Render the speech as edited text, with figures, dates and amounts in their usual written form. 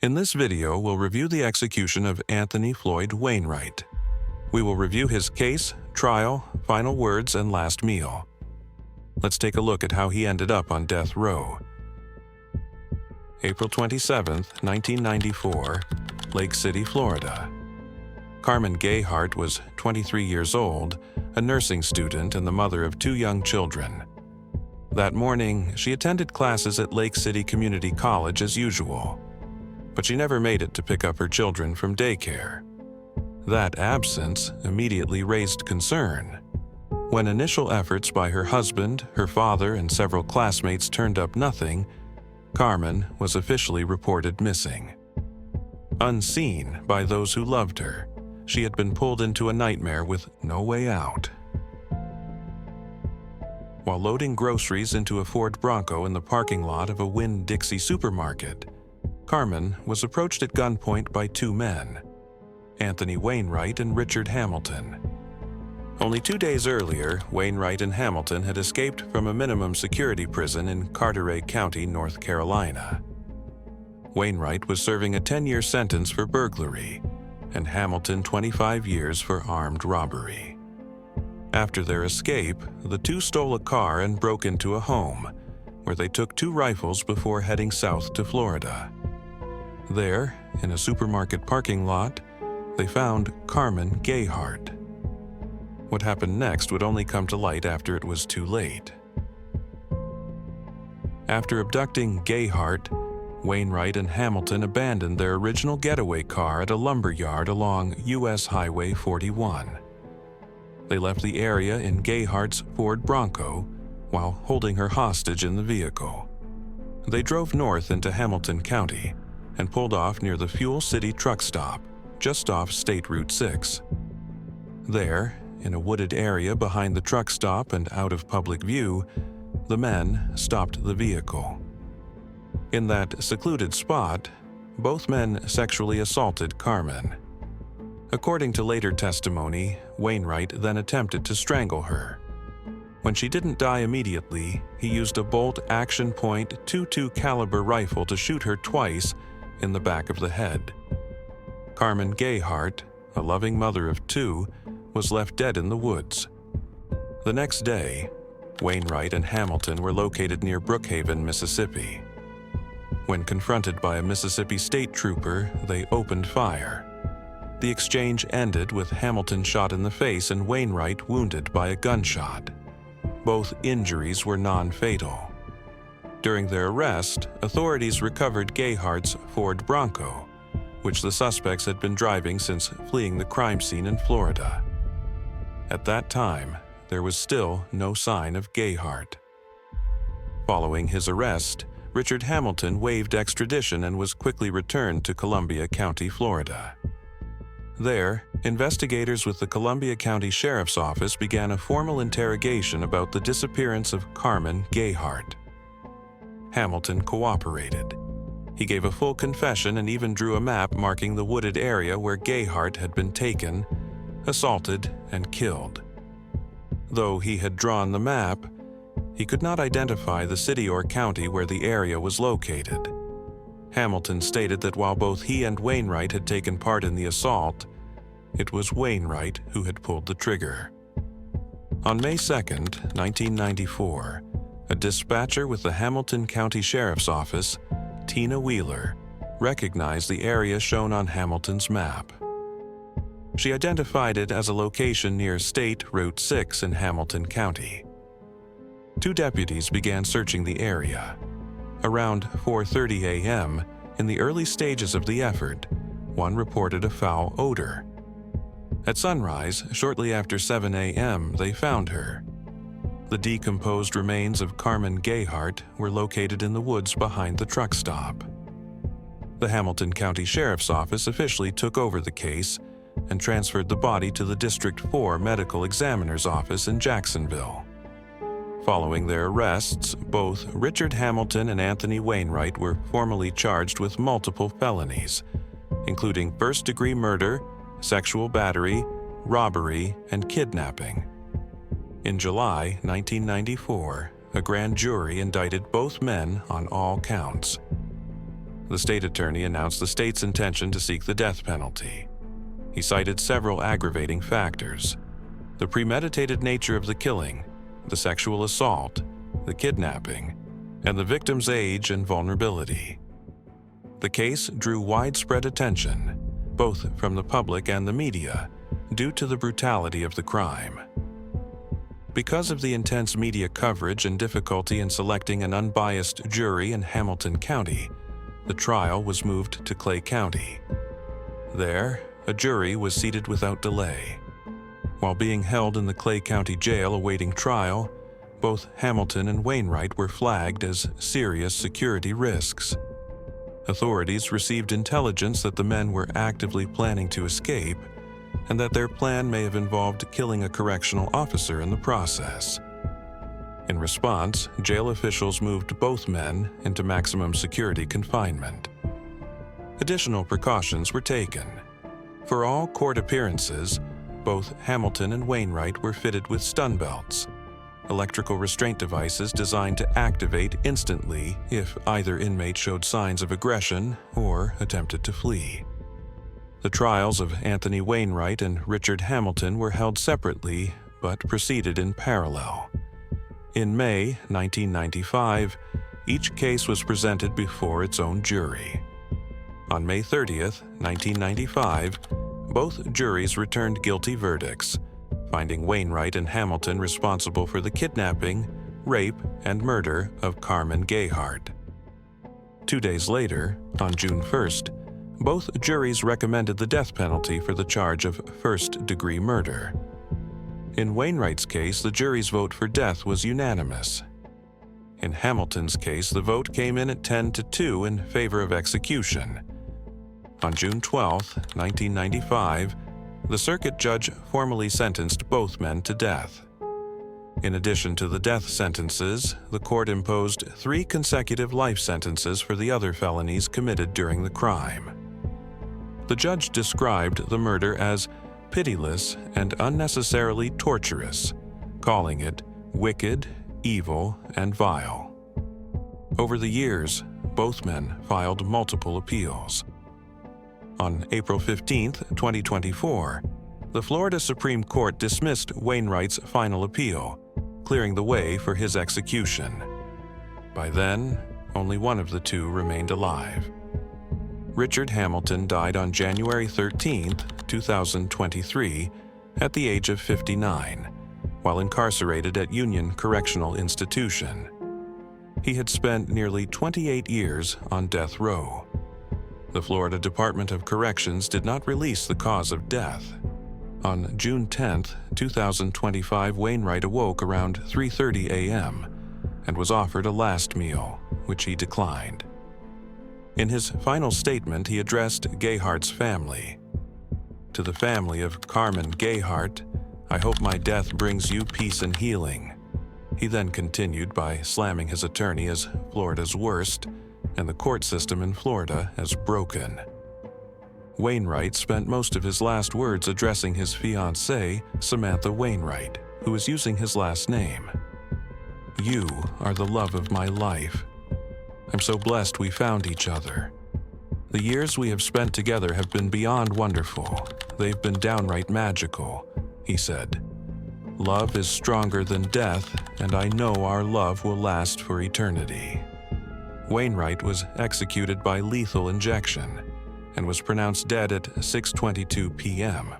In this video, we'll review the execution of Anthony Floyd Wainwright. We will review his case, trial, final words, and last meal. Let's take a look at how he ended up on death row. April 27, 1994, Lake City, Florida. Carmen Gayheart was 23 years old, a nursing student and the mother of 2 young children. That morning, she attended classes at Lake City Community College as usual, but she never made it to pick up her children from daycare. That absence immediately raised concern. When initial efforts by her husband, her father, and several classmates turned up nothing, Carmen was officially reported missing. Unseen by those who loved her, she had been pulled into a nightmare with no way out. While loading groceries into a Ford Bronco in the parking lot of a Winn-Dixie supermarket, Carmen was approached at gunpoint by 2 men, Anthony Wainwright and Richard Hamilton. Only 2 days earlier, Wainwright and Hamilton had escaped from a minimum security prison in Carteret County, North Carolina. Wainwright was serving a 10-year sentence for burglary, and Hamilton 25 years for armed robbery. After their escape, the 2 stole a car and broke into a home, where they took 2 rifles before heading south to Florida. There, in a supermarket parking lot, they found Carmen Gayheart. What happened next would only come to light after it was too late. After abducting Gayheart, Wainwright and Hamilton abandoned their original getaway car at a lumber yard along U.S. Highway 41. They left the area in Gayhart's Ford Bronco while holding her hostage in the vehicle. They drove north into Hamilton County and pulled off near the Fuel City truck stop, just off State Route 6. There, in a wooded area behind the truck stop and out of public view, the men stopped the vehicle. In that secluded spot, both men sexually assaulted Carmen. According to later testimony, Wainwright then attempted to strangle her. When she didn't die immediately, he used a Bolt Action Point .22 caliber rifle to shoot her twice in the back of the head. Carmen Gayheart, a loving mother of 2, was left dead in the woods. The next day, Wainwright and Hamilton were located near Brookhaven, Mississippi. When confronted by a Mississippi state trooper, they opened fire. The exchange ended with Hamilton shot in the face and Wainwright wounded by a gunshot. Both injuries were non-fatal. During their arrest, authorities recovered Gayhart's Ford Bronco, which the suspects had been driving since fleeing the crime scene in Florida. At that time, there was still no sign of Gayheart. Following his arrest, Richard Hamilton waived extradition and was quickly returned to Columbia County, Florida. There, investigators with the Columbia County Sheriff's Office began a formal interrogation about the disappearance of Carmen Gayheart. Hamilton cooperated. He gave a full confession and even drew a map marking the wooded area where Gayheart had been taken, assaulted, and killed. Though he had drawn the map, he could not identify the city or county where the area was located. Hamilton stated that while both he and Wainwright had taken part in the assault, it was Wainwright who had pulled the trigger. On May 2, 1994, a dispatcher with the Hamilton County Sheriff's Office, Tina Wheeler, recognized the area shown on Hamilton's map. She identified it as a location near State Route 6 in Hamilton County. 2 deputies began searching the area. Around 4:30 a.m., in the early stages of the effort, one reported a foul odor. At sunrise, shortly after 7 a.m., they found her. The decomposed remains of Carmen Gayheart were located in the woods behind the truck stop. The Hamilton County Sheriff's Office officially took over the case and transferred the body to the District 4 Medical Examiner's Office in Jacksonville. Following their arrests, both Richard Hamilton and Anthony Wainwright were formally charged with multiple felonies, including first-degree murder, sexual battery, robbery, and kidnapping. In July 1994, a grand jury indicted both men on all counts. the state attorney announced the state's intention to seek the death penalty. He cited several aggravating factors: the premeditated nature of the killing, the sexual assault, the kidnapping, and the victim's age and vulnerability. The case drew widespread attention, both from the public and the media, due to the brutality of the crime. Because of the intense media coverage and difficulty in selecting an unbiased jury in Hamilton County, the trial was moved to Clay County. There, a jury was seated without delay. While being held in the Clay County Jail awaiting trial, both Hamilton and Wainwright were flagged as serious security risks. Authorities received intelligence that the men were actively planning to escape, and that their plan may have involved killing a correctional officer in the process. In response, jail officials moved both men into maximum security confinement. Additional precautions were taken. For all court appearances, both Hamilton and Wainwright were fitted with stun belts, electrical restraint devices designed to activate instantly if either inmate showed signs of aggression or attempted to flee. The trials of Anthony Wainwright and Richard Hamilton were held separately but proceeded in parallel. In May 1995, each case was presented before its own jury. On May 30th, 1995, both juries returned guilty verdicts, finding Wainwright and Hamilton responsible for the kidnapping, rape, and murder of Carmen Gayheart. 2 days later, on June 1st, both juries recommended the death penalty for the charge of first-degree murder. In Wainwright's case, the jury's vote for death was unanimous. In Hamilton's case, the vote came in at 10-2 in favor of execution. On June 12, 1995, the circuit judge formally sentenced both men to death. In addition to the death sentences, the court imposed 3 consecutive life sentences for the other felonies committed during the crime. The judge described the murder as pitiless and unnecessarily torturous, calling it wicked, evil, and vile. Over the years, both men filed multiple appeals. On April 15, 2024, the Florida Supreme Court dismissed Wainwright's final appeal, clearing the way for his execution. By then, only one of the two remained alive. Richard Hamilton died on January 13, 2023, at the age of 59, while incarcerated at Union Correctional Institution. He had spent nearly 28 years on death row. The Florida Department of Corrections did not release the cause of death. On June 10, 2025, Wainwright awoke around 3:30 a.m. and was offered a last meal, which he declined. In his final statement, he addressed Gayheart's family. "To the family of Carmen Gayheart, I hope my death brings you peace and healing." He then continued by slamming his attorney as Florida's worst and the court system in Florida as broken. Wainwright spent most of his last words addressing his fiancée, Samantha Wainwright, who was using his last name. "You are the love of my life. I'm so blessed we found each other. The years we have spent together have been beyond wonderful. They've been downright magical," he said. "Love is stronger than death, and I know our love will last for eternity." Wainwright was executed by lethal injection and was pronounced dead at 6:22 p.m.